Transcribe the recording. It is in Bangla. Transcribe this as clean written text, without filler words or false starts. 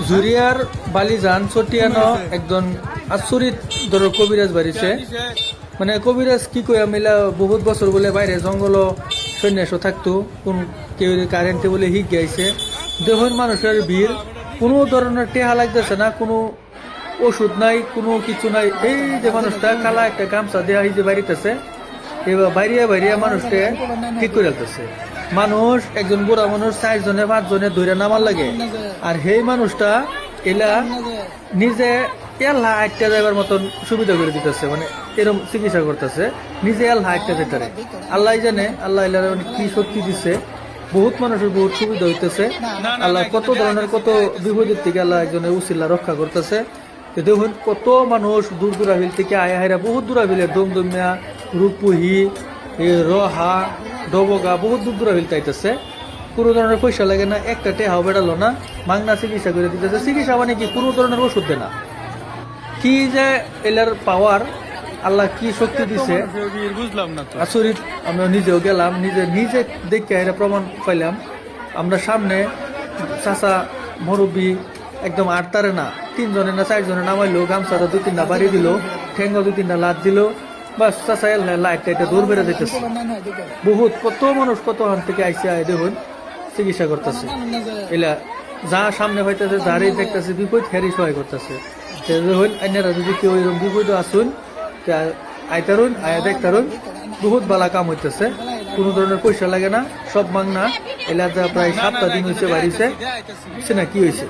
জুরিয়ার বালিজান চটিয়ানো একজন আচরিত ধরো কবিরাজ বাড়িছে মানে কবিরাজ কি কই মিলা বহুত বছর বলে বাইরে জঙ্গল সন্ন্যাস থাকতো কোন কেউ কারেন্টে বলে হিক গাইছে দেখুন মানুষের ভিড় কোনো ধরনের টেহা লাগতেছে না, কোনো ওষুধ নাই, কোনো কিছু নাই। এই যে মানুষটা কালা একটা গামছা দেওয়া এই যে বাড়িতেছে এবার বাইরিয়া মানুষটা ঠিক করে ফেলতেছে। মানুষ একজন বুড়া মানুষ 4 জনে 5 জনে ধরে নামার লাগে, আর সেই মানুষটা এলা নিজে এল্লা হাইটটা যাবার মতন সুবিধা করে দিতেছে, মানে এরকম চিকিৎসা করতেছে নিজে এল্লা হাইটটা যেতে। আল্লাহ জানে আল্লাহ কি শক্তি দিচ্ছে, বহুত মানুষের বহুত সুবিধা হইতেছে। আল্লাহ কত ধরনের কত বিপদের থেকে আল্লাহ একজনের উসিল্লা রক্ষা করতেছে। দেখুন কত মানুষ দূর দূরাভিল থেকে আয়া হাইরা বহুত দূরাভিলে দমদমিয়া রূপপুহি রহা ডবগা বহুত দূর দূরাভিল তাইতেছে। কোনো ধরনের পয়সা লাগে না, একটা টেহাও বেড়ালো না, মাংনা চিকিৎসা করে দিতেছে। চিকিৎসা মানে কি কোনো ধরনের ওষুধ দেয় না। কি যে এলার পাওয়ার, আল্লাহ কি শক্তি দিছে বুঝলাম না, আচরিত। আমরা নিজেও গেলাম, নিজে দেখে এটা প্রমাণ পাইলাম। আমরা সামনে চাচা মুরব্বী একদম আটতারে না 3 জনে না 4 জনে নামাইলো, গামছাটা 2-3টা বাড়ি দিল, ঠেঙ্গা 2-3টা লাত দিল, বাস চাচা লাইট টাইটে দৌড় বেড়ে যেতেছে। বহুত কত মানুষ কত হান থেকে আইসে আয় দেখুন চিকিৎসা করতেছে। এলা যা সামনে হইতেছে যারে দেখতেছে বিপদ হেরি সহায় করতেছে। দেখুন আইনারা যদি কেউ এরকম বিপদ আসুন আইতারুন আয়া দেখতারুন, বহুত বালা কাম হইতেছে, কোনো ধরনের পয়সা লাগে না, সব মাংনা। এলা যা প্রায় 7টা দিন হয়েছে বাড়িছে, সে না কি হয়েছে।